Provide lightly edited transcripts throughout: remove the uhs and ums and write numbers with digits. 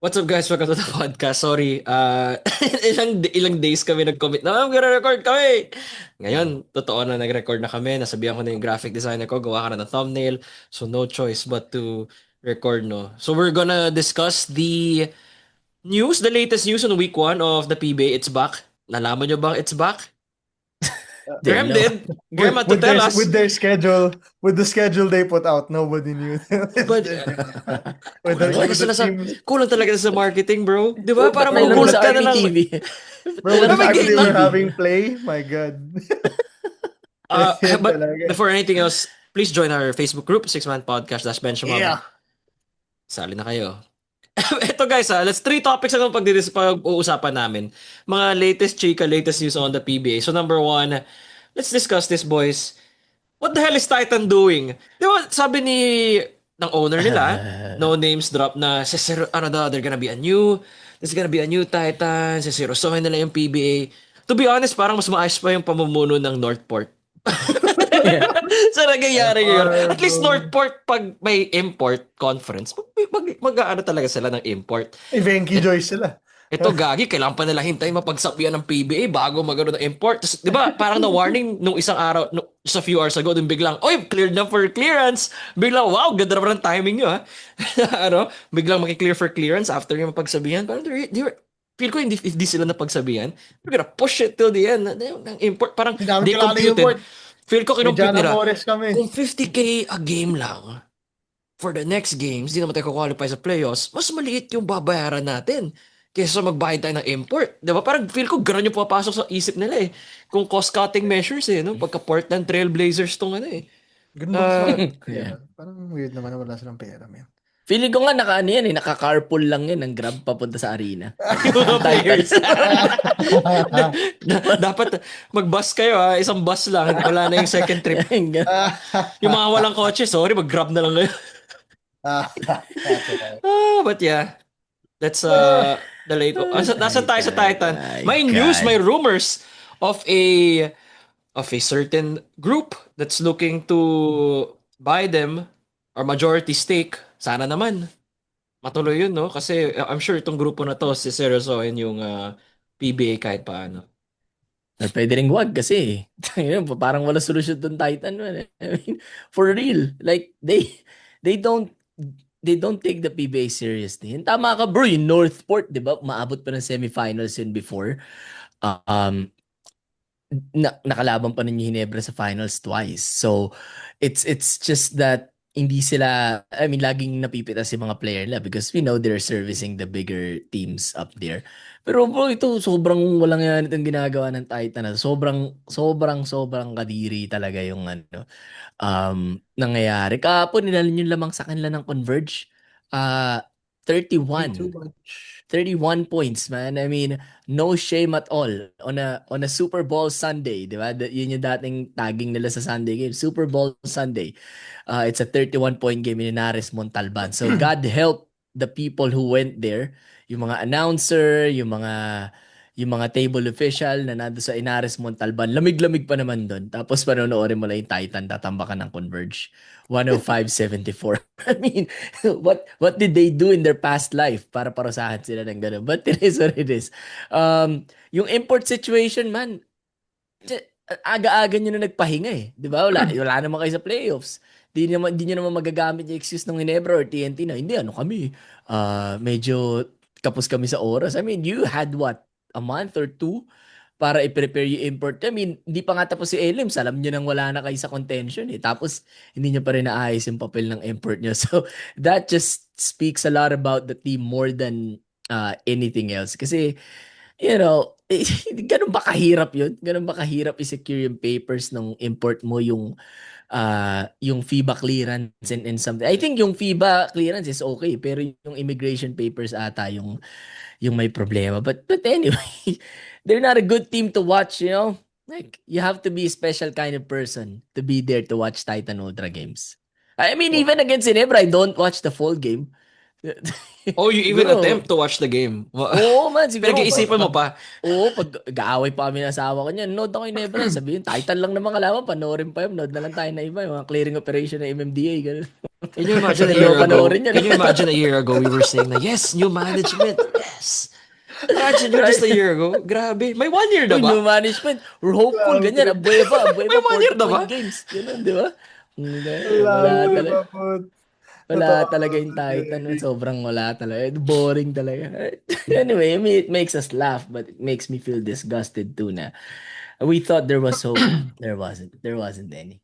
What's up guys? Welcome to the podcast. Sorry, ilang days kami nag-commit na magre-record kami. Ngayon, totoo na nag-record na kami. Nasabihan ko na yung graphic designer ko, gawa ka na ng thumbnail. So no choice but to record, no. So we're gonna discuss the latest news on week 1 of the PBA. It's back. Nalaman nyo bang it's back? Didn't Graham know. did. Graham had to tell us. With their schedule, with the schedule they put out, nobody knew. But kulang talaga With the sila sa teams, kulang talaga sa marketing, bro. 'Di ba? Parang Patay lang to magugulat sa ka na lang. RPTV. bro, with Oh the my fact God, they were man. having play, my God. Yan But talaga. before anything else, please join our Facebook group, Six Man Podcast /Benchmab. Yeah. Sali na kayo. Ito guys, let's three topics ang pag-uusapan namin. Mga latest chika, latest news on the PBA. So number one, let's discuss this, boys. What the hell is Titan doing? Di ba, sabi ng owner nila, no names drop na they're gonna be there's gonna be a new Titan, sisirosohin nila yung PBA. To be honest, parang mas maayos pa yung pamumuno ng Northport. Yeah. Sa nangyayari ngayon. FR, At least bro. Northport, pag may import conference, mag-ano talaga sila ng import. Eh, Venky Joyce sila. Ito, gagi, kailangan pa nila hintayin mapagsabihan ng PBA bago magkaroon ng import. Tas, di ba, parang na-warning nung isang araw, just a few hours ago, dun biglang, oy, cleared na for clearance. Biglang, wow, ganda naman ng timing nyo, ha? Ano, biglang makiklear for clearance after yung mapagsabihan. Parang, feel ko hindi sila napagsabihan. We're gonna push it till the end. Ng import, parang, Hindi namin they kailangan ng computed. import. Feel ko May kinompute Jana nila. Flores kami. Kung 50K a game lang, for the next games, di naman tayo qualify sa playoffs, mas maliit yung babayaran natin kaysa magbayad tayo ng import. Di ba? Parang feel ko gano'n yung papasok sa isip nila eh. Kung cost-cutting measures eh, no? Pagka Portland Trail Blazers tong ano eh. Ganun ba sa Yeah. pera? Parang weird naman na wala silang pera, man. Feeling ko nga naka-carpool lang yan ng Grab papunta sa arena. Yung mga players. Dapat mag-bus kayo ha. Isang bus lang. Wala na yung second trip. Yung mga walang kotse, sorry, mag-grab na lang kayo. But yeah. That's the late. Nasa tayo sa Titan. My May news, God. may rumors of a certain group that's looking to buy them or majority stake. Sana naman matuloy yun, no? Kasi I'm sure itong grupo na to si seryosohin yung PBA kahit paano. At pwede rin wag kasi yun, parang wala solusyon doon Titan man. I mean, for real. Like they don't take the PBA seriously. And tama ka bro, yung Northport, 'di ba? Maabot pa ng semifinals yun before. Um nakalaban pa ninyo Hinebra sa finals twice. So it's just that hindi sila, I mean, laging napipitas si mga player nila because we know they're servicing the bigger teams up there. Pero bro, ito sobrang walang yan itong ginagawa ng Titan na sobrang kadiri talaga yung nangyayari. Kahapon nilalan yung lamang sa kanila ng Converge. Uh, Too 31. much. 31 points, man. I mean, no shame at all on a Super Bowl Sunday, 'di ba? Yun yung dating tagging nila sa Sunday game, Super Bowl Sunday. It's a 31 point game in Inares Montalban. So God help the people who went there, yung mga announcer, yung mga table official na nando sa Inares Montalban. Lamig-lamig pa naman doon. Tapos panonoorin mo lang yung Titan tatambakan ng Converge. 105-74. I mean, what did they do in their past life para parusahan sila ng gano'n? But it is what it is. Yung import situation, man, aga-aga nyo na nagpahinga eh. Di ba? Wala naman kayo sa playoffs. Di nyo naman magagamit yung excuse ng Ginebra or TNT na, hindi, ano kami, medyo kapos kami sa oras. I mean, you had what? A month or two para i-prepare yung import. I mean, hindi pa nga tapos si Elims. Alam nyo nang wala na kayo sa contention eh. Tapos, hindi nyo pa rin naayos yung papel ng import nyo. So, that just speaks a lot about the team more than anything else. Kasi, ganun ba kahirap yun? Ganun ba kahirap i-secure yung papers ng import mo, yung FIBA clearance and something. I think yung FIBA clearance is okay, pero yung immigration papers ata yung may problema. But anyway, they're not a good team to watch, you know? Like, you have to be a special kind of person to be there to watch Titan Ultra games. I mean, even against Ginebra, I don't watch the full game. Oh, you even Siguro, attempt to watch the game. oo man, siguro. Pinag-iisipan mo pa. Oo, pag gaaway pa kami ng asawa ko niyan, nood ako yung Neverland. Sabihin, Titan lang naman kalaman, panoorin pa yun. Nood na lang tayo na iba, yung mga clearing operation ng MMDA, ganun. Can you imagine a year Dalawa ago? panoorin yan. Can you imagine a year ago we were saying na yes, new management. Yes. Imagine yun just a year ago. Grabe. May 1 year na Uy, new ba? management, we're hopeful, Wala, ganyan. Abueva, May 1 year na ba? 40-point games. Ganun, di ba? Hindi, wala, wala talaga. Put. Wala Totoo. talaga yung Titan. Sobrang wala talaga. Boring talaga. Anyway, I mean, it makes us laugh, but it makes me feel disgusted too na we thought there was hope. There wasn't. There wasn't any.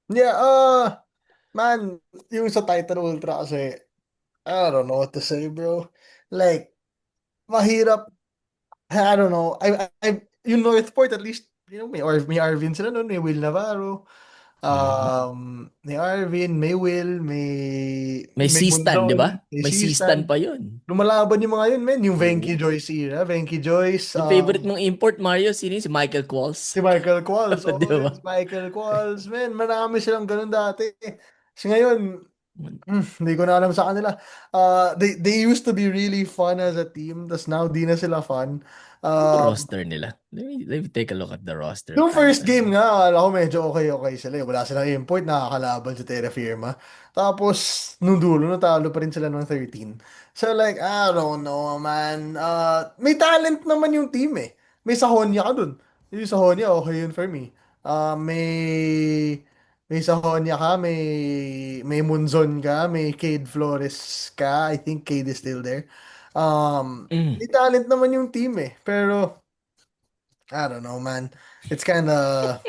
Yeah, man, yung sa Titan Ultra kasi, I don't know what to say, bro. Like, mahirap. I don't know. Yung Northport, at least, may Arvin sila nun, may Will Navarro. May Arvin, may Will, May may C-stand, di Monzon, ba? may May C-stand Sistan. pa yun. Lumalaban yung mga yun, men. Yung Venky Oo. Joyce era. Venky Joyce, Yung favorite mong import, Mario, sino yun? Si Michael Qualls. si Michael Qualls. Oo, Di ba? si Michael Qualls, men. Marami silang ganun dati. Kasi ngayon, hindi ko na alam sa kanila. They used to be really fun as a team, tas now di na sila fun. Yung Uh, roster nila. Let me take a look at the roster. Yung first Titan. game nga, akala ko medyo okay sila. Wala silang import, nakakalaban sa Terra Firma. Tapos, nung dulo, natalo pa rin sila ng 13. So like, I don't know, man. May talent naman yung team eh. May Sahonia ka dun. Yung Sahonia, okay yun for me. May Sahonia ka, may Munzon ka, may Cade Flores ka. I think Cade is still there. May Mm. talent naman yung team eh. Pero, I don't know, man. It's kind of,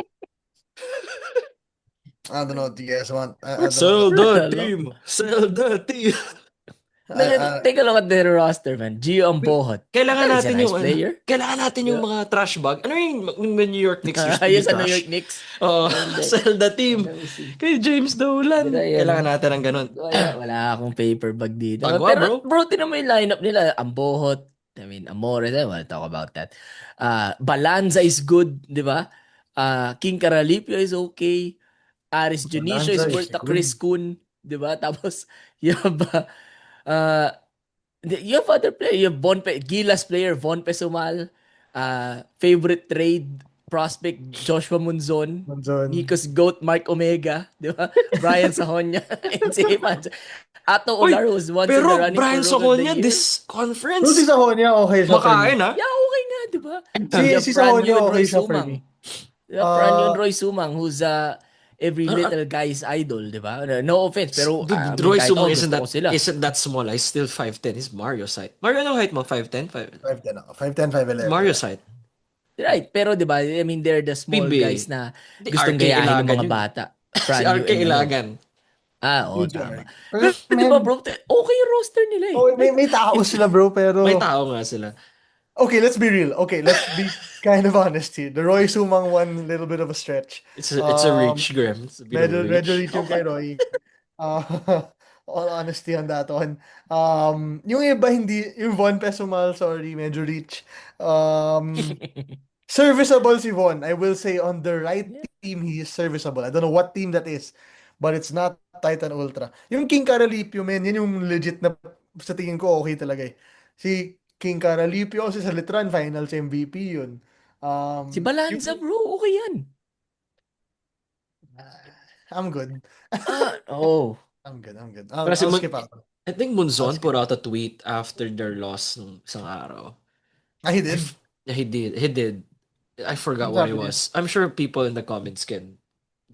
I don't know what you guys want. I don't know. Sell the Hello? team. Sell the team. Take a look at their roster, man. Gio Ambohot. Kailangan That is a natin nice yung player. kailangan natin yung mga trash bag. Ano yung New York Knicks used to be Ayos sa New trash? York Knicks. Oh, Hindi. sell the team. Let me see. Kay James Dolan. Did I, Kailangan natin ng ganun. wala akong paper bag dito. Pagwa, Pero bro. tinan mo yung lineup nila. Ambohot. I mean, Amores. I want to talk about that. Balanza is good, di ba? King Caralipio is okay. Aris Junicio is Balanza is worth a good. Chris Kun, di ba? Tapos, you have, uh, you have other player. You have Gilas player, Von Pesumal. Favorite trade prospect, Joshua Munzon. Manzon. Nikos Goat, Mark Omega. Di ba? Brian Sahonia. and si Evans. Ato Uy, Olar was once in pero the running Brian for Rookie of the Sokonya, Year. this conference, Pero si Sahonia, okay siya for me. makain ha? Yeah, okay nga, di ba? Si, You have si Franyo Sahonia, and okay Roy siya for Sumang. me. You have Franyo and Uh, Roy Sumang, who's every little guy's idol, di ba? No offense, pero I Dude, mean, Roy kahit Sumang ako, gusto ko sila. isn't that small. He's still 5'10". He's Mario's height. Mario, ano height mo? 5'10"? 5'10 ako. 5'10, 5'11. Mario's height. Right, pero 'di ba? I mean, they're the small PBA. guys na Di, gustong RK gayahin ng Ilagan mga yun. bata. Si Franyo RK and ano. Ilagan. Oo, Huge tama. arc. Pero Pero, 'di ba, man, bro? Okay yung roster nila eh. oh, may tao sila, bro, pero... May tao nga sila. Okay, let's be real. Okay, let's be kind of honest here. The Roy Sumang one, little bit of a stretch. It's a reach, Graham. It's a bit of a Medyo reach. reach yung kay Roy. Uh, all honesty on that one. Yung iba hindi, yung Von Pesumal, sorry, medyo reach. Serviceable si Von. I will say on the right Yeah. team, he is serviceable. I don't know what team that is, but it's not Titan Ultra. Yung King Caralipio, man, yan yung legit na sa tingin ko okay talaga eh. Si King Caralipio, si Salitran, finals MVP yun. Si Balanza, bro, okay yan. I'm good. Oh. I'm good. Pero si I'll Mon- skip out. I think Munzon put out a tweet after their loss nung isang araw. He did. Yeah, he did. He did. I forgot Ang what it sabi niya? was. I'm sure people in the comments can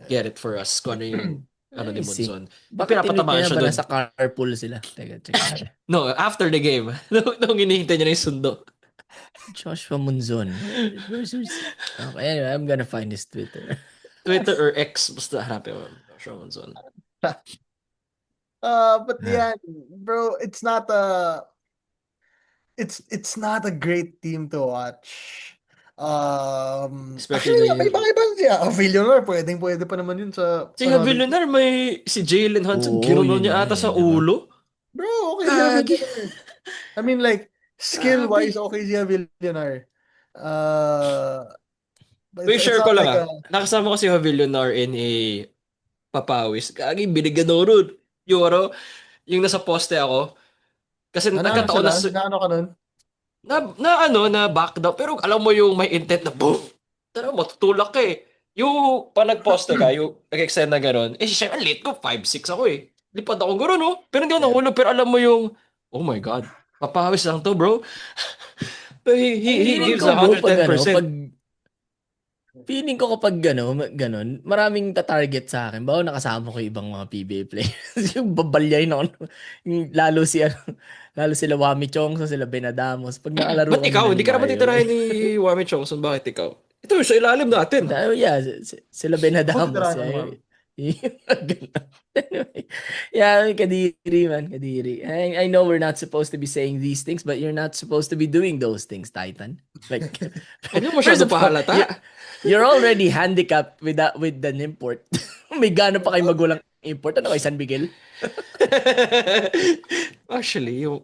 get it for us kung ano yung ano ni I see. Munzon. Bakit Pinapatamaan tinweet niya siya ba doon. nasa carpool sila? Teka, check natin. No, after the game. nung hinihintay niya na yung sundo. Joshua Munzon. Okay, anyway, I'm gonna find his Twitter. Twitter or X, basta hanapin mo. Joshua Munzon. But yeah, bro, it's not a great team to watch. Especially Actually, may iba siya. Avillionaire, pwede pa naman yun sa si panalo. Javier may si Jalen Hudson, Oo, ginuno yun niya nga ata eh, sa diba? ulo. Bro, okay si Gagi. Avillionaire. I mean, like, skill-wise, okay si Avillionaire. But Wait, it's share not ko lang like Nakasama ko si Javier in a papawis. Gagi, binigyan ako nun. Yung ano, yung nasa poste ako, Kasi Ano nagkataon na, sila? Ano ka nun? na back down. Pero alam mo yung may intent na boom. Tara, matutulak ka eh. Yung pa nag-poste ka, yung nag-extend na gano'n. Eh, siya, late ko, 5'6" ako eh. Lipad ako gano'n, no? Pero hindi ako Yeah. nahulog. Pero alam mo yung, oh my God, papawis lang to, bro. But he Feeling gives ko bro, pag 110%. feeling ko kapag ganun, maraming tatarget sa akin. Bawa nakasama ko yung ibang mga PBA players. Yung babalyay na yung lalo sila Wami Chongso, sila Benadamos. Pag nakalaro Ba't kami ikaw? ng Hindi ka naman Mario. titirahin ni Wami Chongson. Bakit ikaw? Ito, sa ilalim natin. Yeah, sila Ako Benadamos. titirahin ko naman. Anyway, yeah, Kadiri man, Kadiri. I know we're not supposed to be saying these things, but you're not supposed to be doing those things, Titan. Like, Huwag mo first masyado of all, pahalata. you're already handicapped with an import. May gana pa kayo magulang import. Ano kay San Miguel? Actually, yung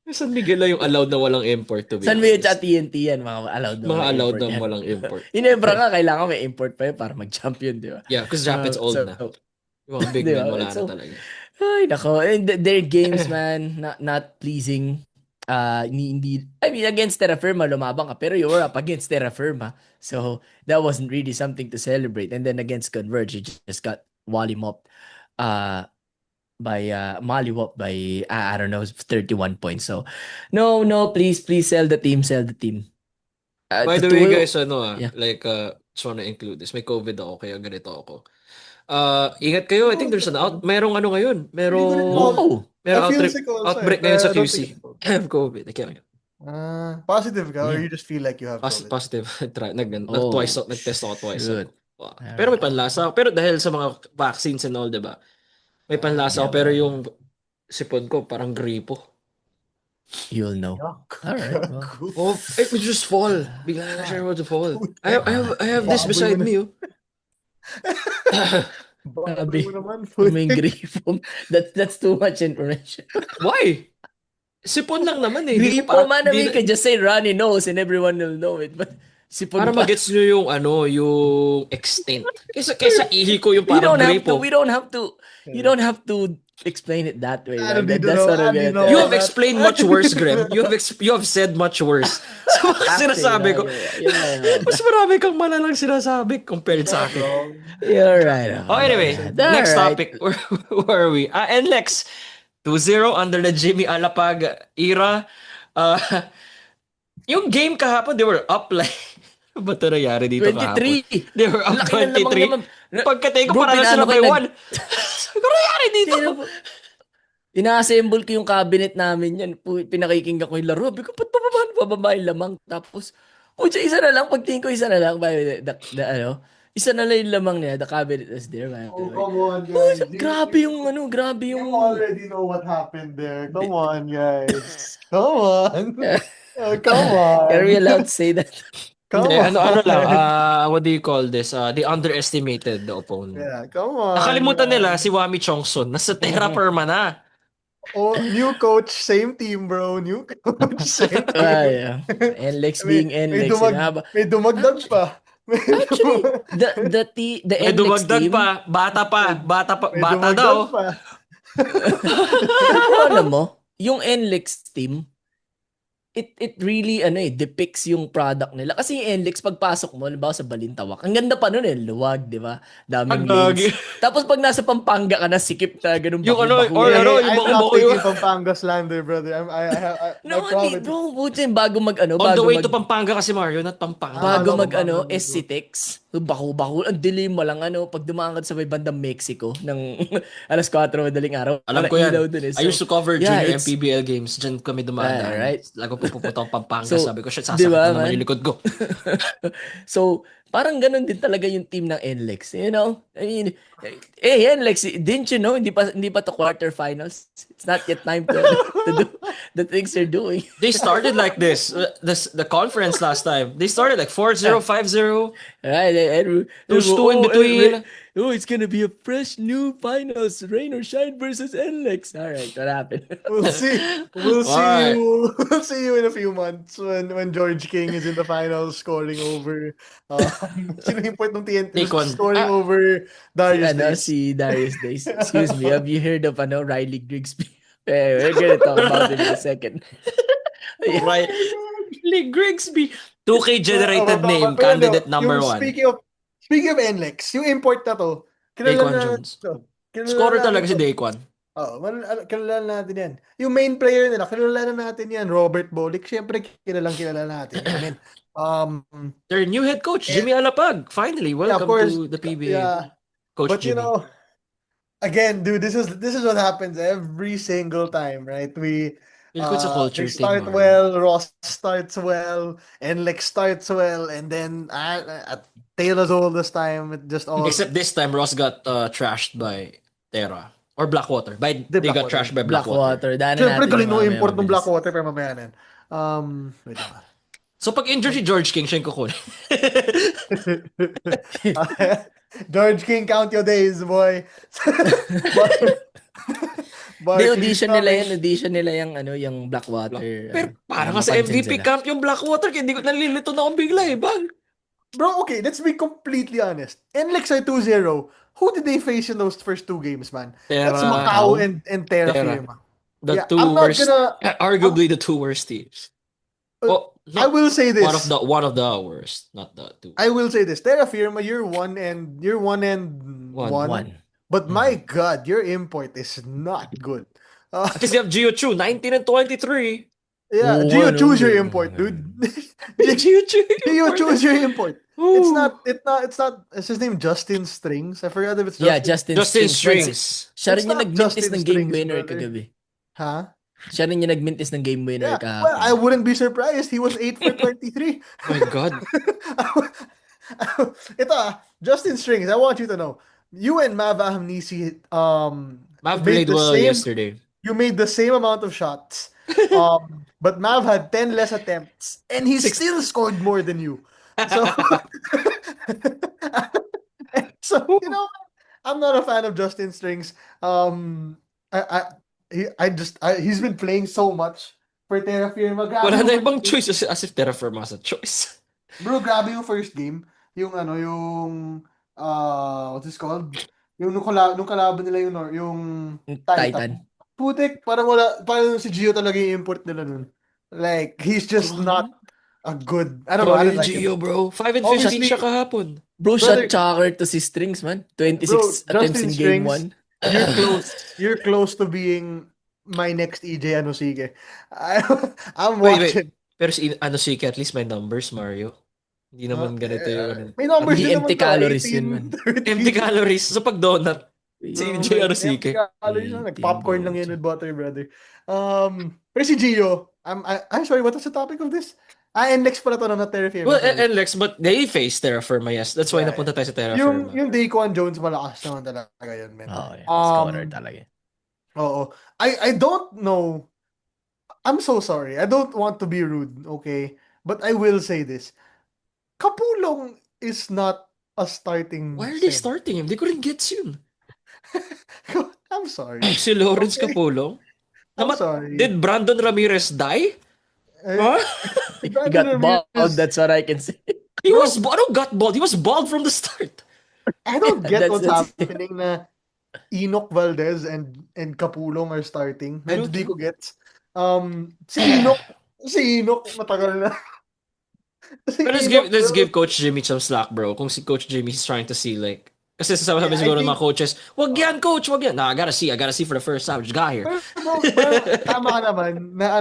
San Miguel lang yung allowed na walang import to be San Miguel honest. at TNT yan, mga allowed na Mga walang allowed import na yan. walang import. Inebra nga, kailangan may import pa yun para mag-champion, di ba? Yeah, because Japan's old na. Yung mga big Di men, ba? wala na So, talaga. ay, nako. And their games, man, not pleasing. Hindi, I mean, against Terra Firma, lumabang ka. Pero you were up against Terra Firma. So, that wasn't really something to celebrate. And then against Converge, you just got mollymopped by mollywhopped by, I don't know, 31 points. So, no, please sell the team. By the way, guys, Yeah. just wanna include this. May COVID ako, kaya ganito ako. Ingat kayo. I think there's an merong ano ngayon. Oh, Merong I feel sick also. outbreak ngayon sa I don't QC. think so. I have COVID. I can't. Positive ka or Yeah. you just feel like you have COVID? Positive. Oh, Nag-test ako twice. shoot. Wow. Pero may panlasa ako. Pero dahil sa mga vaccines and all, diba? May panlasa ako. Pero yung sipon ko, parang gripo. You'll know. Yuck. Alright, well. Oh, it would just fall. Bigla na siya to fall. I have this Baboy beside mo na. me, oh. Baboy mo naman. May gripo. That's too much information. Why? Sipon lang naman eh. Di Gripo, ko man, di we can just say runny nose and everyone will know it. But sipon para pa. magets nyo yung extent. Kaysa ihi ko yung parang gripo. We don't have to explain it that way. I don't Like, need to that's know. what I I'm need to gonna know. You tell. have explained much worse, Grem. You have said much worse. So, baka sinasabi ko, mas marami kang malalang sinasabi compared sa akin. You're right. Oh, anyway, next topic. Where are we? NLEX 2-0 under the Jimmy Alapag era. Yung game kahapon, they were up like... Ano ba ito nangyari dito kahapon? 23. They were up Laki na lamang 23. Pagkatay ko, Bro, para na pinano sila ko by yun, 1. Ano nangyari dito? Ina-assemble ko yung cabinet namin yan. Pinakikinggan ko yung laro. Sabi ko, ba't bababa yung lamang? Tapos, isa na lang. Pagtingin ko, isa na lang. Isa na lang yung lamang niya. The cabinet is there, man. Oh, come on, guys. Grabe yung You already know what happened there. Come on, guys. Come on. Come on. Are we allowed to say that? Come Hindi, on. ano lang, what do you call this? They underestimated the opponent. Yeah, come on. Nakalimutan nila si Wami Chongson. Nasa Terra Firma na. Oh, new coach, same team, bro. New coach, same team. Yeah. NLEX being NLEX. May dumagdag pa. Actually, the May NLEX dumagdag team, pa. Bata May daw. dumagdag pa. pero alam mo, yung NLEX team, it really depicts yung product nila. Kasi yung NLEX, pagpasok mo, halimbawa sa Balintawak, ang ganda pa nun luwag, di ba? Daming Ang lanes. Tapos pag nasa Pampanga ka na, sikip na ganun Yung baku-baku. or Hey, yung I'm bako-bako not yung... taking Pampanga slander, brother. I No, promise. bro, buti bago On the way bago to Pampanga kasi Mario, not Pampanga. bago Pampanga. SCTEX, baku-baku, ang dilim mo lang, pag dumaan ka sa may bandang Mexico, ng alas 4 madaling araw. Alam parang ko yan. ilaw dun I used to cover yeah, junior it's- MPBL games. Diyan kami dumadaan. Right. Lago pupunta akong Pampanga. So, Sabi ko, shit, sasakit di ba, na naman man? yung likod ko. So, parang ganun din talaga yung team ng NLEX. You know? I mean, NLEX, didn't you know, hindi pa to quarterfinals. It's not yet time to do the things they're doing. They started like this. The conference last time. They started like 4-0, 5-0. Right? Those two in between. It's gonna be a fresh new finals. Rain or shine versus NLEX. All right, what happened? We'll see. We'll see Alright. you. We'll see you in a few months when George King is in the finals scoring over. Sino yung point ng TNT? Nikon. Scoring over Darius Days. Si Darius Days. Excuse me, have you heard of Riley Grigsby? We're gonna talk about him in a second. Yeah. Right. Lee Grigsby. 2K generated name, Pero ano, candidate number yung one. speaking of NLEX, yung import na to, kilala Daquan na Jones. to. Kilala Scorer natin talaga si to. Daquan. Kilala natin yan. Yung main player nila, kilala na natin yan, Robert Bolick. Siyempre, kilala natin yan, men. Their new head coach, Eh, Jimmy Alapag. Finally, yeah, of welcome course, to the PBA. yeah. Coach But you Jimmy. know, again, dude, this is what happens every single time, right? Feel ko it's a They culture thing, start Mario. well, Ross starts well, and Lex starts well, and then at Taylor's all this time, it just all Except this time, Ross got trashed by Terra. Or Blackwater. the They got Blackwater. trashed by Blackwater. Blackwater. Daanan Siyempre, natin galing yung no mamaya import ng mabilis. Blackwater, pero mamaya na yan. Wait lang. So pag injured si George King, siya yung kukunin. George King, count your days, boy. Hindi, Barkley's audition nila coming. yan. Audition nila yung, yung Blackwater. Pero parang para nga sa mapansin MVP sila. camp yung Blackwater, kaya hindi ko nalilito na akong bigla eh. Bang? Bro, okay, let's be completely honest. NLEX are 2-0. Who did they face in those first two games, man? That's Terra, Macau and Terra Terra. Firma. The Yeah, two I'm not worst, gonna. arguably the two worst teams. Oh, I no, will say this. one of the worst, not the two. I will say this. Terra Firma, you're one and one. One. But my God, your import is not good. At least you have Gio Chu, 19 and 23. Yeah, Oh, Gio, ano, choose your ano, import, dude. Gio Chu. Gio, choose your import. Ooh. It's not. Is his name Justin Strings? I forgot if it's Yeah, Justin. Justin Strings. Strings. Siya It's rin yung not nagmintis Justin ng game Strings, winner brother. kagabi. Huh? Siya rin yung nagmintis ng game winner Yeah. Well, I kahapon. wouldn't be surprised. He was 8 for 23. Oh my God. Ito Justin Strings, I want you to know. You and Mav Ahamnisi Mav made played the well same yesterday. you made the same amount of shots. But Mav had 10 less attempts and he still scored more than you. So so you know, I'm not a fan of Justin Strings. He's been playing so much for Terra Firma. Grabe Wala na yung ibang first choice as if Terra Firma has a choice. Bro, grabe yung first game. Yung what's this called? Yung nung kalaban nila yung Titan. Titan. Putik, parang si Gio talaga yung import nila nun. Like, he's just not a good, I don't know, I Sorry, don't like him. Gio, bro. 5 and 15 Obviously- siya kahapon. Bro, Brother- shot chocker to si Strings, man. 26 Bro, attempts Justin in game Strings. 1. You're close to being my next EJ Anosike. I'm Wait. watching. Pero si at least may numbers, Mario. Hindi naman ganito yung ano. May numbers Hindi din empty naman to, calories 18, yun, man. 13. Empty calories. So pag donut, si Oh, EJ man, Anosike. empty calories na. 18 Nag-popcorn lang yan goals. with butter, brother. Pero si Gio, I'm sorry, what was the topic of this? And next pala to, not Terra Firma. Well, sorry. and Lex, but they faced Terra Firma, yes. That's why Yeah, napunta tayo sa Terra Firma. Yung Daquan Jones, malakas naman talaga yun, man. Oh, yeah. Scorer talaga. Oo. I don't know. I'm so sorry. I don't want to be rude, okay? But I will say this. Kapulong is not a starting Why are they center. starting him? Di ko rin gets yun. I'm sorry. Si Lawrence Okay. Capulong? I'm sorry. Did Brandon Ramirez die? Huh? He Brandon got bald, Ramirez- that's what I can say. He was got bald. He was bald from the start. I don't get That's- what's that's- happening na Enoch Valdez and Kapulong are starting. I Medyo don't di ko gets. Si Enoch matagal na. Si But Enoch, let's bro, give Coach Jimmy some slack, bro. Kung si Coach Jimmy is trying to see like kasi sasabi Yeah, I siguro ng think- mga coaches, wag yan, coach, wag yan. Nah, I gotta see for the first time. Just got here. Pero tama ka naman na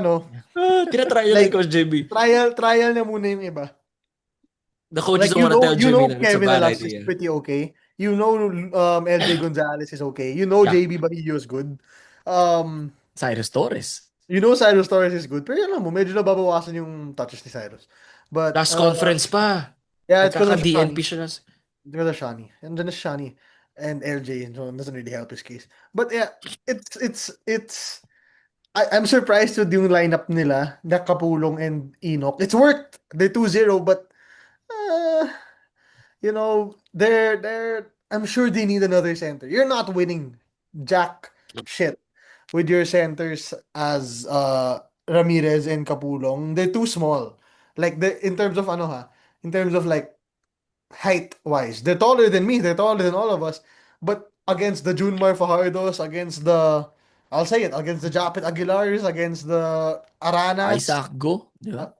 Tinatry Like, like, Coach Jimmy. trial na muna yung iba. The coaches Like, don't wanna tell you Jimmy know that it's a Kevin bad Alas idea. is pretty okay. You know LJ Gonzalez is okay. You know Yeah. JB Bahillo is good. Cyrus Torres. You know Cyrus Torres is good. Pero yun lang mo, medyo nababawasan yung touches ni Cyrus. But Last conference pa. yeah, it's because of Nagkaka-DNP Shani. siya. It's because of Shani. And then it's Shani and LJ, so it doesn't really help his case. But yeah, it's I'm surprised with yung lineup nila, na Kapulong and Enoch. It's worked. They're 2-0, but you know, they're I'm sure they need another center. You're not winning jack shit with your centers as Ramirez and Kapulong. They're too small. Like in terms of in terms of like height wise. They're taller than me, they're taller than all of us. But against the Junmar Fajardos, against the I'll say it, against the Japet Aguilars, against the Aranas, Isaac Go, di ba?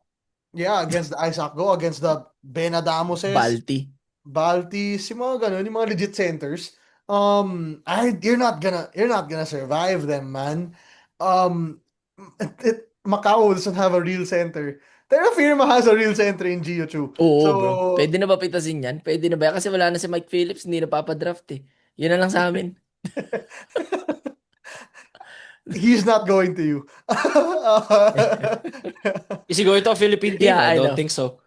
yeah, against the Isaac Go, against the Benadamoses, Balti. Baltis, yung mga ganun, yung mga legit centers. You're not gonna survive them, man. Macau doesn't have a real center. Terra Firma has a real center in Gio. Oo, bro. So, Pwede na ba pitasin yan? Pwede na ba? Kasi wala na si Mike Phillips, hindi na papadraft eh. Yun na lang sa amin. he's not going to you. Is he going to a Philippine team? Yeah, I I don't know. think so.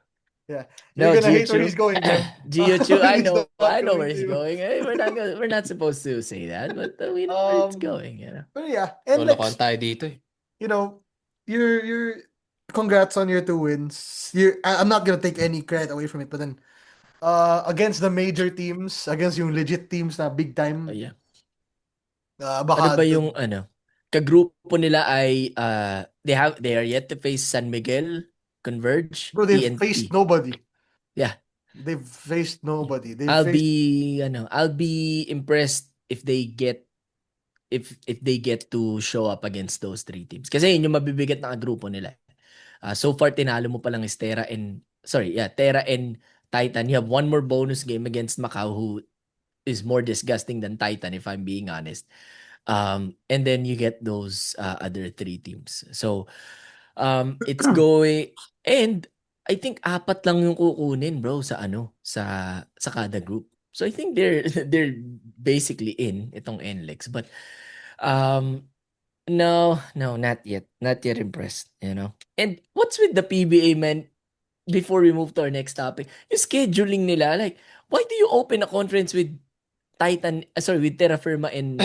Yeah, No, you're gonna hate where Gio he's going, Jem. Gio Chu, I He's know, not I know going where to he's you. going. Hey, we're not supposed to say that, but we know where it's Um, going, you know. but yeah, and Lolokohan Lex, tayo dito eh. you know, you're congrats on your 2 wins. I'm not gonna take any credit away from it, but then against the major teams, against yung legit teams na big Oh, time, yeah. Ano baka ba yung kagrupo nila ay they are yet to face San Miguel, Converge, bro, they've faced TNT. nobody. Yeah. They've faced nobody. They've I'll faced be impressed if they get to show up against those three teams. Kasi yun yung mabibigat na grupo nila. So far tinalo mo pa lang is Terra and Titan. You have one more bonus game against Macau, who is more disgusting than Titan, if I'm being honest. And then you get those other three teams. So it's going, and I think apat lang yung kukunin, bro, sa kada group. So I think they're basically in itong NLEX, but um no, not yet. Not yet impressed, you know. And what's with the PBA, man? Before we move to our next topic, yung scheduling nila, like, why do you open a conference with with Terra Firma and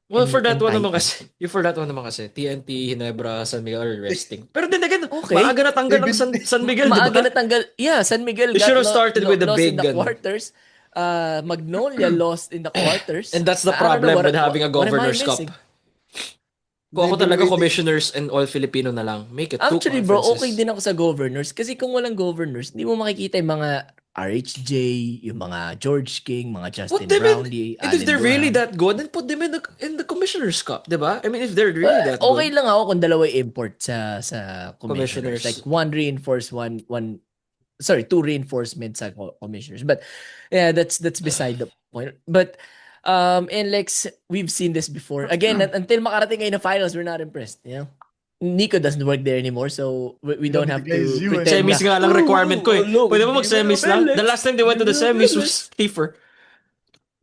Well, for that and one naman Titan? kasi, TNT, Hinebra, San Miguel are resting. Pero then again, Okay. maaga natanggal They've ng been San Miguel, di Maaga ba? natanggal. Yeah, San Miguel They got should have started with the lost in big the gun. quarters. Magnolia lost in the quarters. And that's the I don't know problem with having a what am I Governor's Cup. missing? Kung ako been talaga waiting. commissioners and all Filipino na lang, make it 2 Actually, bro, okay conferences. din ako sa governors. Kasi kung walang governors, hindi mo makikita yung mga RHJ, yung mga George King, mga Justin Put them in, Brownlee, and if Allen they're really Brown. that good, then put them in the Commissioner's Cup, di ba? I mean, if they're really that Okay good. lang ako kung dalawa yung import sa commissioners. Commissioners. Like one reinforced, two reinforcements sa commissioners. But yeah, that's beside the point. But and Lex, we've seen this before. Again, until makarating kayo na finals, we're not impressed. You know, Nico doesn't work there anymore, so we don't have to You and pretend Semis nga lang requirement ko eh. look, Pwede ba mag-semis lang? The last time they went to the semis was Kiefer.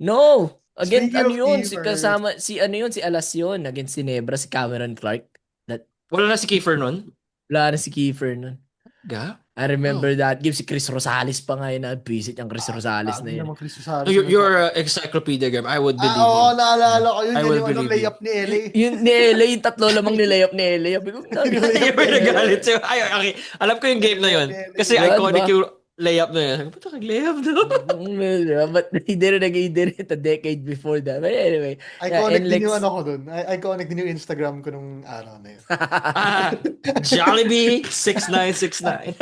No, again, Speaking ano of yun? keepers, Si Alacion against Ginebra, si Cameron Clark. Wala na si Kiefer nun? Wala na si Kiefer nun. Ga? I remember that game. Si Chris Rosales pa nga yun. Visit yung Chris Rosales na yun. naman Chris Rosales. You're encyclopedia game. I would believe Oo, you. naalala ko yun. I Yan will yung believe you. layup ni LA. Yung ni LA, yung tatlo lamang nilayap ni LA. Sabi ko, Yung nagalit siya. Ay, okay. Alam ko yung game na yun. Kasi Diba, iconic diba? yung layup na yun. Sabi ko, ba't nag-layup doon? But he did it a decade before that. But anyway. Iconic din NLEX. yung ano ko dun. Iconic din yung Instagram ko nung araw na yun. Jollibee 6969.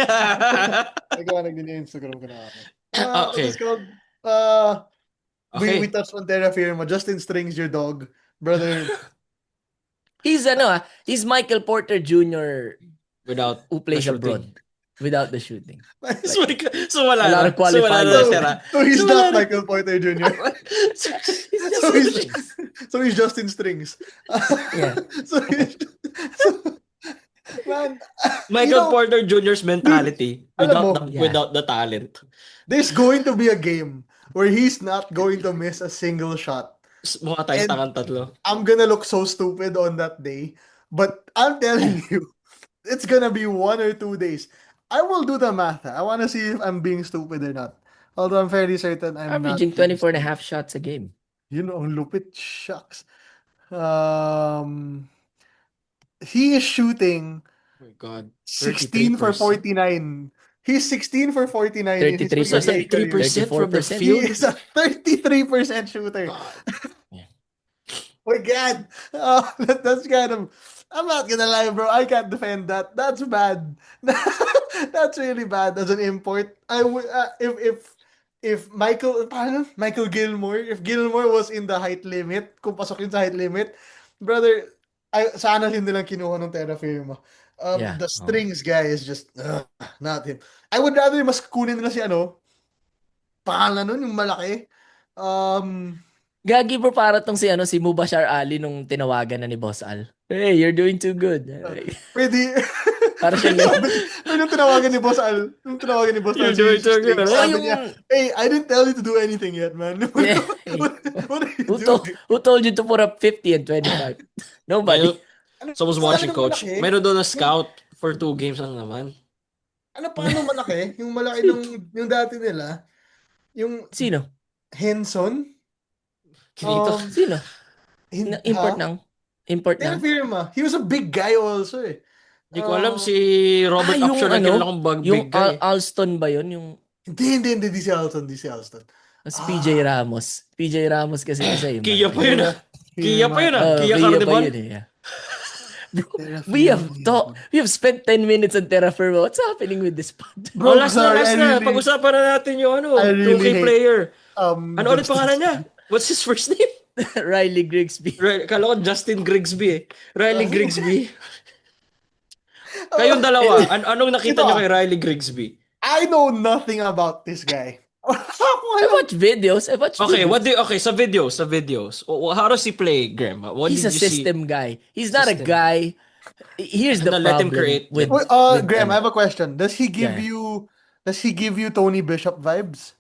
Iconic din yung Instagram ko na araw. Okay. What's called? Okay. We touched on Terra Firma. Justin Strings, your dog. Brother. He's Michael Porter Jr. Without who plays the shooting. abroad. Without the shooting. So wala Wala na. na qualifier. So wala na. So he's So not wala na. Michael Porter Jr. So he's Justin Strings. Yeah. so man, Michael Porter Jr.'s mentality alam mo, without the talent. there's going to be a game where he's not going to miss a single shot. Mukha tayong tangang tatlo. I'm gonna look so stupid on that day, but I'm telling you, it's gonna be 1 or 2 days. I will do the math. I want to see if I'm being stupid or not. Although I'm fairly certain I'm Averaging not. 24 and a half shots a game. You know, ang lupit. Shucks. He is shooting Oh my God. 16 for 49. He's 16 for 49 in his 33%. PBA career. 33% from the 34%. He field. is a 33% shooter. My God. That's kind of... I'm not gonna lie, bro. I can't defend that. That's bad. That's really bad as an import. I would if Michael Gilmore, if Gilmore was in the height limit, kung pasok yun sa height limit, brother, Sana hindi lang kinuha ng Terra Firma. Yeah. The strings guy is just not him. I would rather mas kunin nila si pangalan nun, yung malaki. Um, Gagi bro, para tong si Mubashar Ali nung tinawagan na ni Boss Al. Hey, you're doing too good. pwede. Para siyang yun. Nung tinawagan ni Boss Al, You're doing so good. Oh, sabi yung... niya, hey, I didn't tell you to do anything yet, man. Yeah. What are you doing? Who told you to put up 50 and 25? Nobody. Someone's Paano watching, coach. malaki? Meron doon na scout for 2 games lang naman. Paano malaki? Yung malaki nung yung dati nila, yung Sino? Henson, Kinito. Sino? Import ha? ng? Import Terra ng? Firma. He was a big guy also eh. Hindi ko alam si Robert yung Upshur na ano, kilala kong yung big guy. Alston ba yun? Yung Hindi, di si Alston. si PJ Ramos. PJ Ramos kasi isa yung Kia pa yun ah. Kia pa yun ah. Oh, Kia Villa pa Carnival. yun eh. Yeah. Bro, we have spent 10 minutes on Terra Firma. What's happening with this pod? Oh, last na. really- Pag-usapan na natin yung I really 2K hate, player. um, Ano ulit pangalan niya? What's his first name? Riley Grigsby. Kala ko Justin Grigsby eh. Riley Grigsby. Kayong dalawa, anong nakita Ito. nyo kay Riley Grigsby? I know nothing about this guy. I watch videos. Okay, sa videos. How does he play, Graham? What He's did a you see? system guy. He's not a System. guy. Here's the And let him problem create. with, Wait, with Graham, I have a question. Does he give Yeah. you Tony Bishop vibes?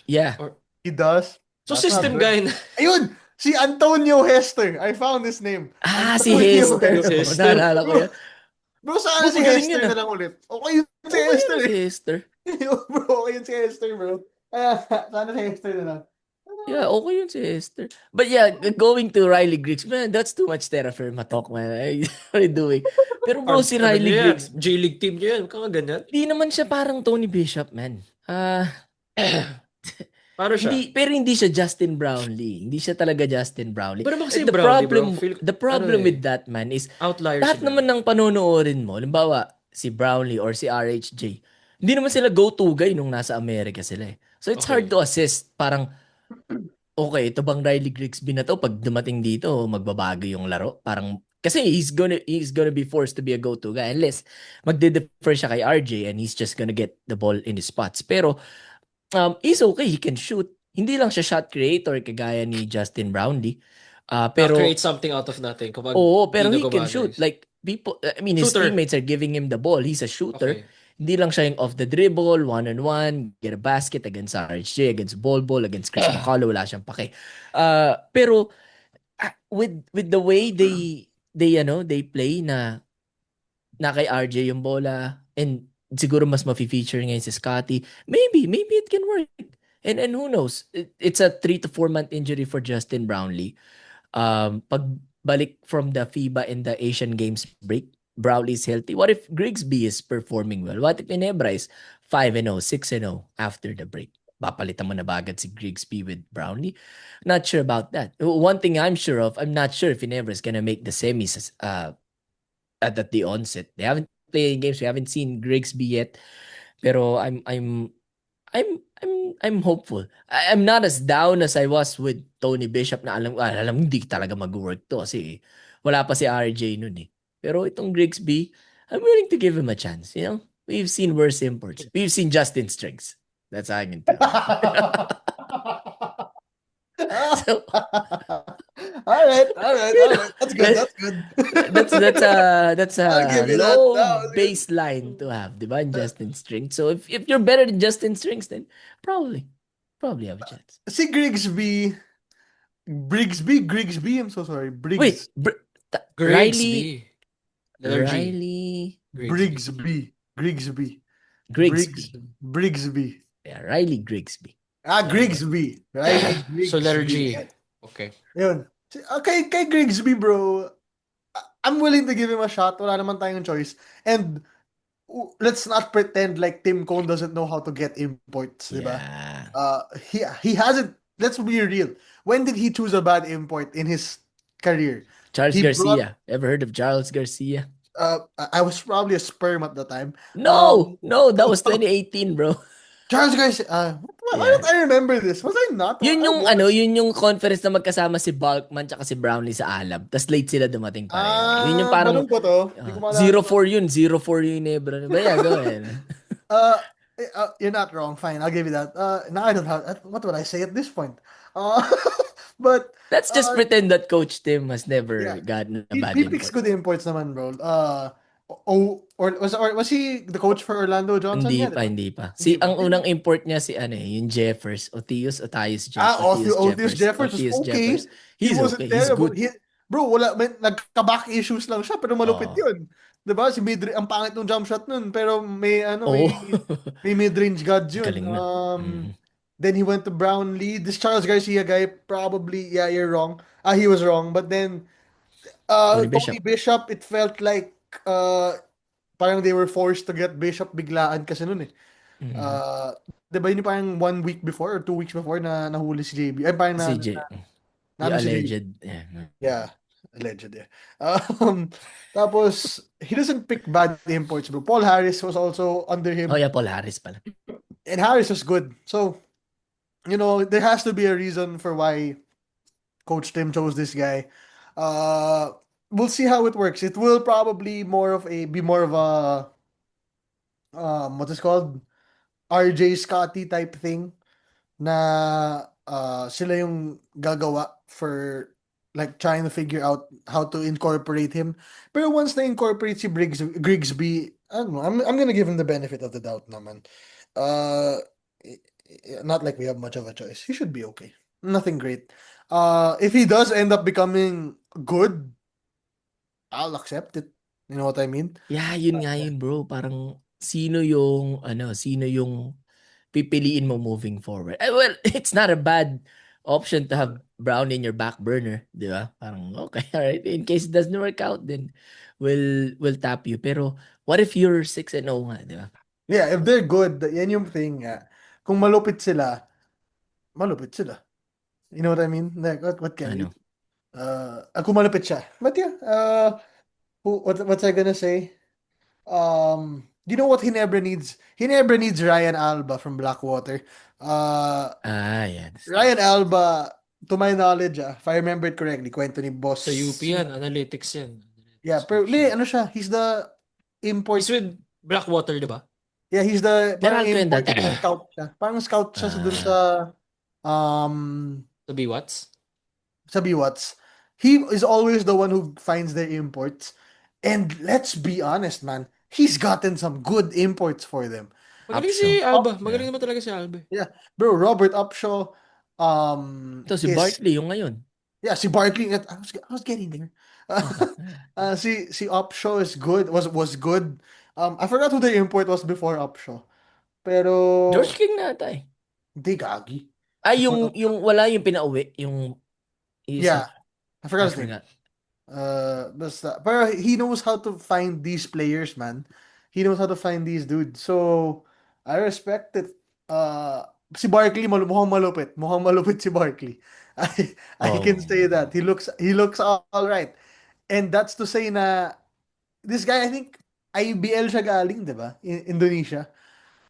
yeah. He does. So That's system not guy good. na. Ayun! Si Antonio Hester. I found his name. Si Antonio Hester. Hester. Naalala ko yan. Bro, saan si Magaling Hester yun, na lang ulit? Okay yun si Okay Hester yun eh. si Hester. Bro, okay yun si Hester, bro. Sana si Hester na lang. Yeah, okay yun si Hester. But yeah, going to Riley Griggs, man, that's too much Terra Firma talk, man. What are you doing? Pero bro, si Riley Griggs, J-League team niya yan. Kaka ganyan. di naman siya parang Tony Bishop, man. Paano siya? Pero hindi siya Justin Brownlee. Hindi siya talaga Justin Brownlee. Pero kasi And Brownlee, bro. the problem with that, man, is Outliers lahat sila. naman ng panonoorin mo, halimbawa, si Brownlee or si RHJ, hindi naman sila go-to guy nung nasa Amerika sila eh. So it's Okay. hard to assist. Parang, okay, ito bang Riley Grigsby na to? Pag dumating dito, magbabago yung laro. Parang, kasi he's gonna be forced to be a go-to guy unless magde-defer siya kay RJ and he's just gonna get the ball in his spots. Pero, he's okay. He can shoot. Hindi lang siya shot creator kagaya ni Justin Brownlee. Pero, create something out of nothing. Kapag oo, pero di he can nagbabago shoot. is- Like, people, I mean, his Shooter. teammates are giving him the ball. He's a shooter. Okay. Hindi lang siya yung off the dribble, one-on-one, get a basket against RJ, against Bol, against Chris McCullough, wala siyang pake. Pero, with the way they play na kay RJ yung bola, and siguro mas ma-feature ngayon si Scotty, maybe it can work. And who knows? It's a 3 to 4 month injury for Justin Brownlee. Pagbalik from the FIBA and the Asian Games break, Brownlee is healthy. What if Grigsby is performing well? What if Ginebra is 5-0, 6-0 after the break? Papalitan mo na ba agad si Grigsby with Brownlee? Not sure about that. One thing I'm sure of, I'm not sure if Ginebra is gonna make the semis at the onset. They haven't played games. We haven't seen Grigsby yet. Pero I'm hopeful. I'm not as down as I was with Tony Bishop na alam hindi talaga mag-work to kasi wala pa si RJ nun eh. Pero itong Grigsby, I'm willing to give him a chance, you know? We've seen worse imports. We've seen Justin Strings. That's how I can tell. So, all right. That's good. that's a I'll give you that. low That was good. baseline to have, di ba? In Justin Strings. So if you're better than Justin Strings, then probably have a chance. Si Grigsby, I'm so sorry. Wait, Grigsby. Letter G. Riley Grigsby. Yeah, Riley Grigsby. Grigsby. Right? So letter G. Okay. Yun. Kay Grigsby, bro, I'm willing to give him a shot. Wala naman tayong choice. And let's not pretend like Tim Cone doesn't know how to get imports, di ba? Yeah. He hasn't. Let's be real. When did he choose a bad import in his career? Charles He Garcia. Ever heard of Charles Garcia? I was probably a sperm at the time. No, that was 2018, bro. Charles Garcia, why Yeah. don't I remember this? Was I not? Yun I yung was. yun yung conference na magkasama si Bulkman tsaka si Brownlee sa Alab. Tapos late sila dumating pareho. Yun yung parang Ganun ba to? Hindi ko maalala to. 0-4 yun. 0-4 yung Nebra. But yeah, go ahead. Uh, you're not wrong. Fine, I'll give you that. Now I don't have. What would I say at this point? Uh, but Let's just uh, pretend that Coach Tim has never yeah, gotten a bad he picks import. good imports naman, bro. Or was he the coach for Orlando Johnson? Hindi Yeah, pa, diba? hindi pa. Hindi ba? Ang unang import niya si yung Jeffers, Otius Jeffers was Otius okay. Jeffers. He He's wasn't okay. He's terrible. good. Bro, wala, nagka-back issues lang siya, pero malupit Oh. yun. 'Di ba? Si Midri, ang pangit ng jump shot nun, pero Oh. may mid-range gods yun. Galing nun. Mhm. Then he went to Brownlee. This Charles Garcia guy, probably, yeah, you're wrong. He was wrong. But then, Tony Tony Bishop. Bishop, it felt like, parang they were forced to get Bishop biglaan kasi nun eh. Mhm. Uh, 'Di ba yun yung parang 1 week before or 2 weeks before na nahuli si JB? Ay, parang Si J. Yung namin si JB. alleged. Yeah. Yeah, alleged, yeah. Tapos, he doesn't pick bad imports, bro. Paul Harris was also under Oh him, yeah, Paul Harris pala. and Harris was good. So, there has to be a reason for why Coach Tim chose this guy. Uh, we'll see how it works. It will probably be more of a, what is called, RJ Scotty type thing, na sila yung gagawa for like trying to figure out how to incorporate him. Pero once na incorporate si Grigsby, I don't know, I'm gonna give him the benefit of the doubt naman. Uh, Not like we have much of a choice. He should be okay. Nothing great. If he does end up becoming good, I'll accept it. You know what I mean? Yeah, yun nga yun, bro. Parang sino yung pipiliin mo moving forward. Well, it's not a bad option to have Brown in your back burner, di ba? Parang okay, all right. In case it doesn't work out, then we'll tap you. Pero what if you're 6-0 nga, di ba? Yeah, if they're good, yan yung thing nga. Kung malupit sila, malupit sila. You know what I mean? Like, what can you Ano? do? Kung malupit siya. But yeah, what's I gonna say? You know what Hinebra needs? Hinebra needs Ryan Alba from Blackwater. Yeah. Ryan Alba, to my knowledge, if I remember it correctly, kwento ni Sa UP Boss. yan, analytics yan. Yeah, Analytics pero coach yan. ano siya? He's the import. He's with Blackwater, di ba? Yeah, he's the parang Meralco yun import dati, di ba? scout siya. Parang scout siya dun sa um Sa B-Watts? sa BWATS. He is always the one who finds their imports. And let's be honest, man, he's gotten some good imports for them. Magaling Upshaw. si Alba. Yeah. Magaling naman talaga si Alba. Yeah. Bro, Robert Upshaw Ito si is Barkley yung ngayon. yeah, si Barkley, I was getting there. Si Upshaw is good, was good. I forgot who the import was before Upshaw. Pero George King na ata eh. hindi gagi. Ay, yung wala yung pinauwi, yung Yeah. isa. I forgot I his name. forgot. Pero he knows how to find these players, man. He knows how to find these dudes. So, I respect it. Si Barkley, mukhang malupit. Mukhang malupit si Barkley. I can say that. He looks all right. And that's to say na, this guy, I think, IBL siya galing, di ba? In Indonesia.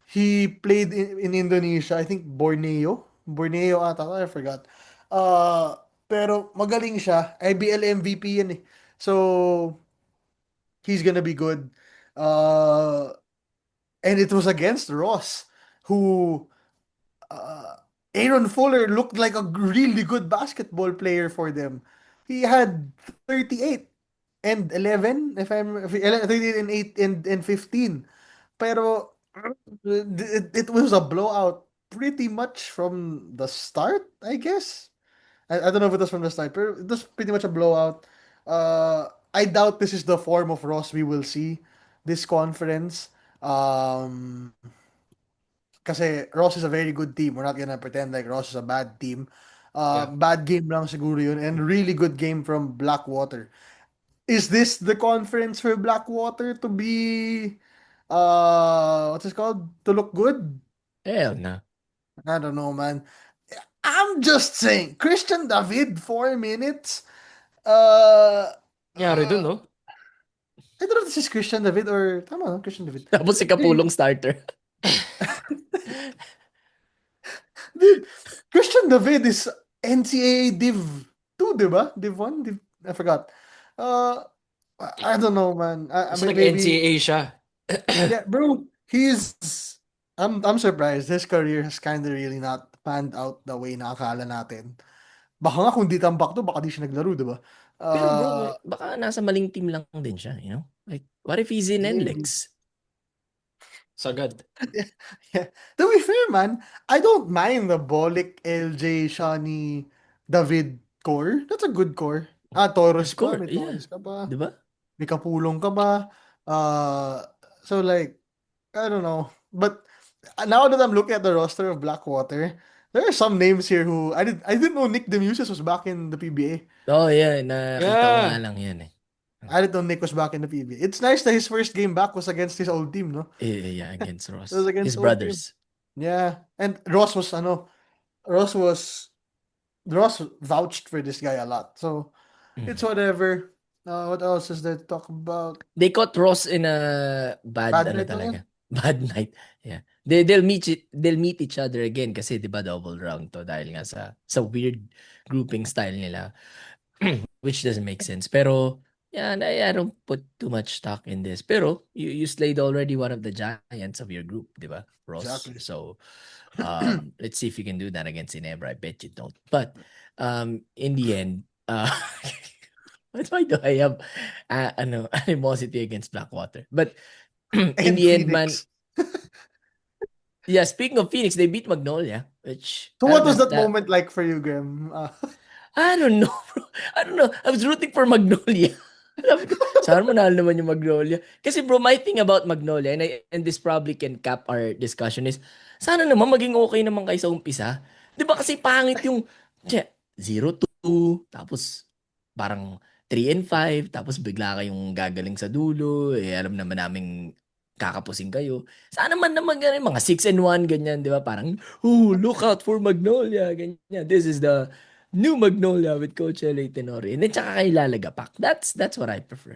He played in Indonesia, I think Borneo. Borneo ata, I forgot. Pero magaling siya. IBL MVP yan eh. So, he's gonna be good. And it was against Ross, who Aaron Fuller looked like a really good basketball player for them. He had 38 and 11, if 38 and 8 and 15. Pero it was a blowout pretty much from the start, I guess. I don't know if it was from the start, but it was pretty much a blowout. I doubt this is the form of Ross we will see this conference. Kasi Ross is a very good team. We're not gonna pretend like Ross is a bad team. Yeah. Bad game lang siguro yun, and really good game from Blackwater. Is this the conference for Blackwater to be what's it called? To look good? Hell no. I don't know, man. I'm just saying, Christian David, 4 minutes. Nangyari dun, no? I don't know if this is Christian David or tama, no? Christian David. Tapos si Kapulong starter. Dude, Christian David is NCAA Div 2, di ba? Div 1? I forgot. Uh, I don't know, man. I Basta mean, maybe, nag-NCAA siya. yeah, bro. I'm surprised. His career has kind of really not panned out the way na akala natin. Baka nga kung di tambak to, baka di siya naglaro, di ba? Pero bro, Uh, baka nasa maling team lang din siya, you know? Like, what if he's in maybe. NLEX? Sagad. Yeah. To be fair, man, I don't mind the Bolik, LJ, Shani, David core. That's a good core. Torres pa. Score, May yeah. Torres ka pa. 'Di ba? May Kapulong ka ba? Uh, so like, I don't know. But now that I'm looking at the roster of Blackwater, there are some names here who I didn't know Nick Demuses was back in the PBA. Oh, yeah, nakita ko nga Yeah. lang 'yan eh. I didn't know Nick was back in the PBA. It's nice that his first game back was against his old team, no? Yeah, against It was Ross. against His old team. brothers. Yeah. And Ross was Ross vouched for this guy a lot. So it's Mhm. whatever. What else is there to talk about? They caught Ross in a bad Bad ano night naman. talaga. Bad night. Yeah. They'll meet each other again kasi 'di ba double round to dahil nga sa weird grouping style nila. Which doesn't make sense. Pero yeah, I don't put too much stock in this. Pero you slayed already one of the giants of your group, 'di ba? Ross. Exactly. So let's see if you can do that against Ginebra. I bet you don't. But in the end, why do I have animosity against Blackwater? But in And the end, man, Phoenix. yeah, speaking of Phoenix, they beat Magnolia, which So what was that moment like for you, Graham? I don't know, bro. I don't know. I was rooting for Magnolia. Sabi ko, sana manalo naman yung Magnolia. Kasi bro, my thing about Magnolia, and this probably can cap our discussion is, sana naman maging okay naman kayo sa umpisa. Di ba kasi pangit yung, tya, 0-2, tapos parang 3-5, tapos bigla kayong gagaling sa dulo, alam naman naming kakapusing kayo. Sana man naman ganun, mga 6-1, ganyan, di ba? Parang, look out for Magnolia, ganyan. This is the New Magnolia with Coach L.A. Tenori. And then tsaka kay Lalagapak. That's what I prefer.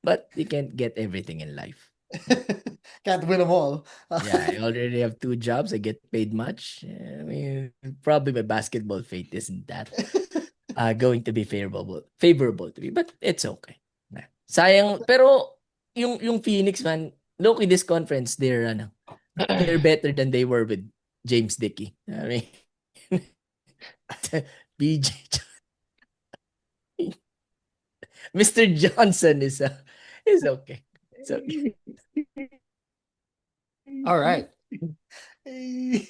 But you can't get everything in life. Can't win them all. Yeah, I already have 2 jobs. I get paid much. I mean, probably my basketball fate isn't that going to be favorable to me. But it's okay. Sayang, pero yung Phoenix man, low-key this conference, they're better than they were with James Dickey. I mean, BJ Mr. Johnson is okay. It's okay. All right. I'm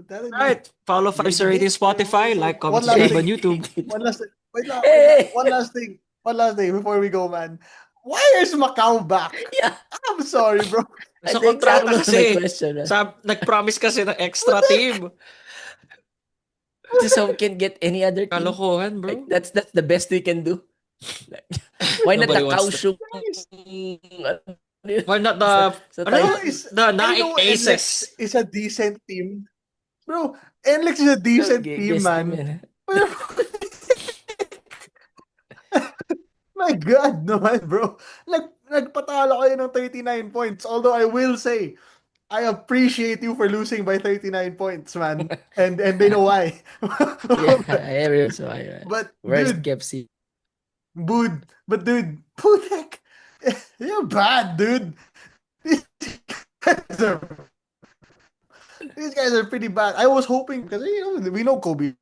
telling All right. Follow 5-star rating Spotify, like, comment, One last subscribe on thing. YouTube. One last thing. Wait lang. Hey! One last thing. One last thing before we go, man. Why is Macau back? Yeah. I'm sorry, bro. Sa think kontrata that was my kasi. question. Nag-promise kasi ng extra team. So we can get any other team. Kalokohan, bro. Like, that's the best we can do. Like, why not Nobody the wants to- Kaohsiung? Why not the Sa ano? Thailand? The I Nike know NLEX Aces? is a decent team. Bro, NLEX is a decent team, Guest man. yan. My God naman, bro. Nagpatalo kayo ng 39 points. Although I will say, I appreciate you for losing by 39 points, man. And they know why. Yeah, I am so But worst dude, kept secret. dude, Putek, you're bad, dude. These guys are, these guys are pretty bad. I was hoping because we know Kobe.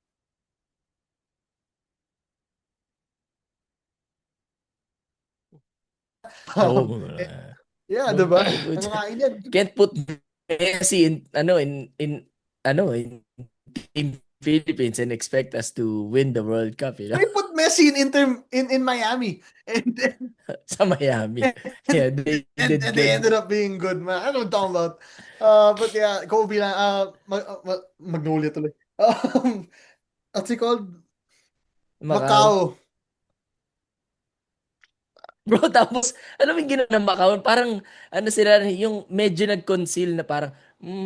No, Yeah, no, diba? no, Nangangain yan. can't put Messi in Team Philippines and expect us to win the World Cup, you know? They put Messi in Miami, and then Sa Miami. Yeah, they and did they good. ended up being good, man. I don't know what I'm talking about. But yeah, Kobe lang. Magnolia tuloy. What's it called? Macau. Macau. Bro, tapos, alam mo yung ginawa ng Macau? Parang, sila, yung medyo nag-conceal na parang,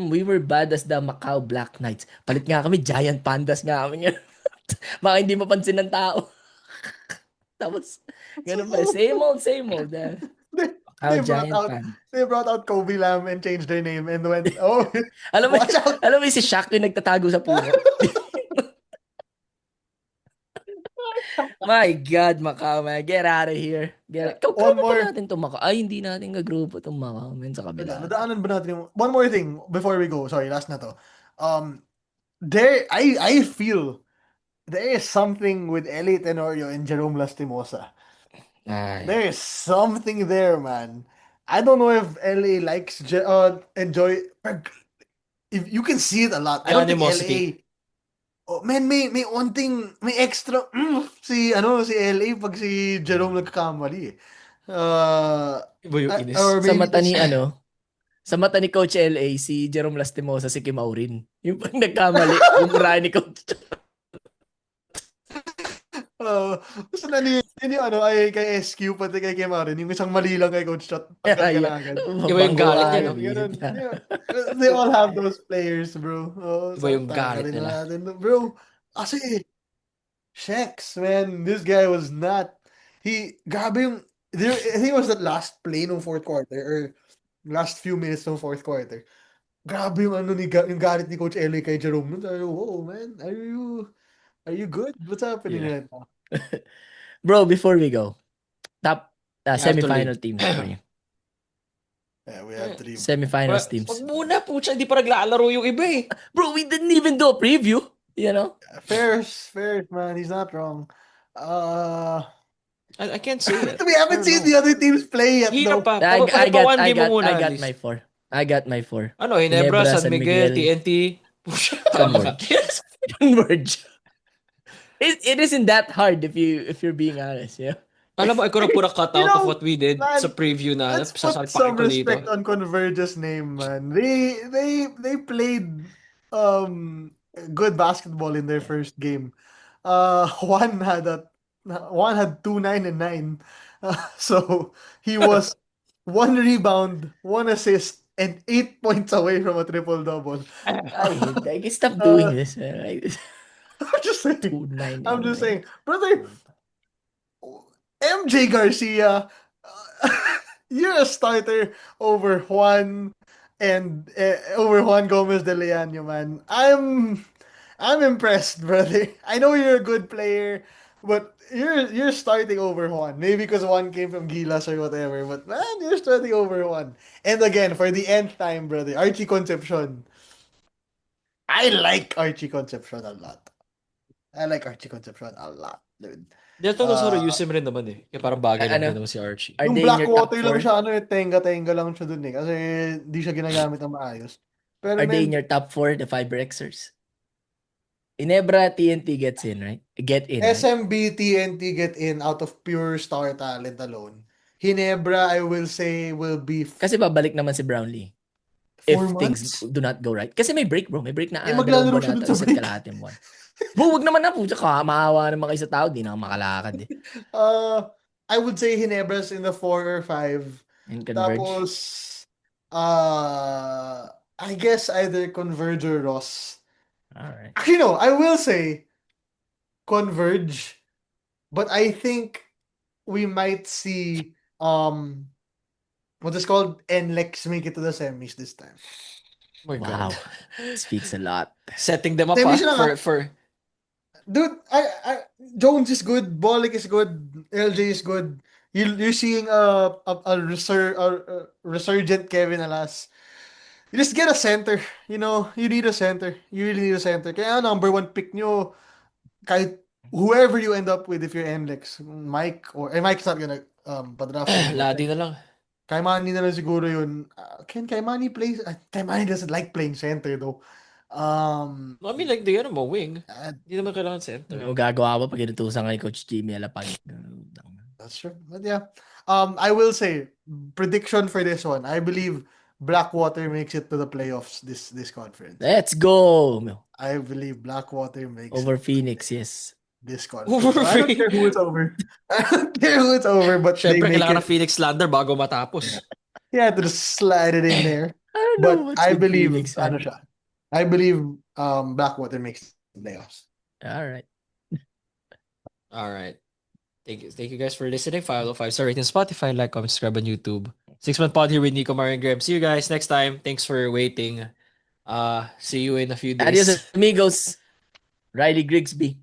we were bad as the Macau Black Knights. Palit nga kami, Giant Pandas nga kami. Baka hindi mapansin ng tao. Tapos, ganun pa. Same old, same old. How They brought Giant out fan. they brought out Kobe Lamb and changed their name and went, oh, Alam mo, watch out. alam mo yung si Shaq yung nagtatago sa puno. My God, Macau, man. Get out of here. Yeah. One Grupo more. natin itong Macau. Ay, hindi natin kagrupo itong Macau, man, sa Teka, kabila. nadaanan ba natin yung... One more thing before we go. Sorry, last na to. I feel there is something with Ellie Tenorio and Jerome Lastimosa. Ay. There is something there, man. I don't know if LA likes enjoy. If you can see it a lot. I The don't think animosity. LA. Oh, man, may onting may extra si LA pag si Jerome nagkakamali eh. Iba yung inis. Or Sa maybe mata ni ano, sa mata ni Coach LA, si Jerome Lastimosa, si Kim Aurin. Yung pag nagkamali, bumura ni Coach. gusto na yun yung ano ay kay SQ pati kay Kim Aaron, yung isang mali lang kay Coach Shot pagkat ka na agad. Iba yung galit niya, no? Ganun. They all have those players, bro. Iba yung galit tanggalin nila. na natin, bro. Kasi, Shex, man, this guy was not, grabe yung, I think it was that last play ng fourth quarter, or last few minutes ng fourth quarter. Grabe yung ano yung galit ni Coach Ellie kay Jerome. Sabi, whoa, man, are you good? What's happening Yeah. right now? Bro, before we go, top You have to semifinal leave. teams for you. Yeah, we have 3. Semifinals teams. Wag muna, pucha, hindi pa naglalaro yung iba eh. Bro, we didn't even do a preview. You know? Fairs, man. He's not wrong. I can't say it. We haven't seen the other teams play yet, Hirap though. pa. I Papawan game mo muna got at least. my 4. I got my 4. Ano, Ginebra, San Miguel, TNT. Pucha, tama ka. Converge. Converge. It isn't that hard if you're being honest, yeah. Alam mo, ikaw na pura cut You out of know, what we did man, sa preview na Let's put sasalpakin some ko dito. respect on Converge's name, man. They played good basketball in their first game. Juan had 2-9-9. So he was 1 rebound, 1 assist, and 8 points away from a triple-double. I can stop doing this. I'm just saying. 2-9. I'm just saying. Brother, MJ Garcia, you're a starter over Juan and over Juan Gomez de Leano, man. I'm impressed, brother. I know you're a good player, but you're starting over Juan. Maybe because Juan came from Gilas or whatever, but man, you're starting over Juan. And again, for the nth time, brother, Archie Concepcion. I like Archie Concepcion a lot. Dude. Dito na sa Ryusim rin naman eh. Kaya parang bagay lang din naman si Archie. Are Yung they in your top Blackwater lang 4? siya, tenga-tenga lang siya dun eh. Kasi di siya ginagamit ng maayos. Pero Are they in man, your top 4, the Fiber-Xers? Inebra, TNT gets in, right? Get in, right? SMB, TNT get in out of pure star talent alone. Hinebra, I will say, will be Kasi babalik naman si Brownlee. 4 If months. things do not go right. Kasi may break, bro. May break na maglalaro dalawang siya buwan dun ata, sa isa't break. kalahating buwan. Bro, wag naman na po. Tsaka maawa naman kayo sa tao. Di na ako makalakad eh. I would say Hinebra's in the 4 or 5. And Converge. Tapos, I guess either Converge or Ross. Alright. Actually, no, I will say Converge, but I think we might see what is called NLEX make it to the semis this time. Oh my Wow. God. Speaks a lot. Setting them up Semis lang, for Dude, Jones is good, Bolek is good, LJ is good. You're seeing a resurgent Kevin Alas. You just get a center, you need a center. You really need a center. Kaya number 1 pick nyo, kahit whoever you end up with if you're NLEX, Mike Mike's not gonna padraft him, but Ladi na lang. Kaimani na lang siguro yun. Can Kaimani play? Kaimani doesn't like playing center though. I mean, like, the wing. Uh, Hindi naman kailangan center. O gagawa pa pag inutusan kay Coach Jimmy Alapag. That's true. But yeah. I will say, prediction for this one. I believe Blackwater makes it to the playoffs this conference. Let's go! I believe Blackwater makes Over it Phoenix, yes. this conference. Over I don't care who it's over. I don't care who it's over, but they Siyempre, make kailangan it. ng Phoenix Lander bago matapos. Yeah, to just slide it in there. I don't But know what's I with believe, Phoenix, man. ano siya? I believe Blackwater makes the playoffs. Alright. All right. Thank you guys for listening. 5 5 star rating on Spotify, like, comment, subscribe on YouTube. 6-month pod here with Nico, Mario, and Graham. See you guys next time. Thanks for waiting. See you in a few Adios, days. amigos. Riley Grigsby.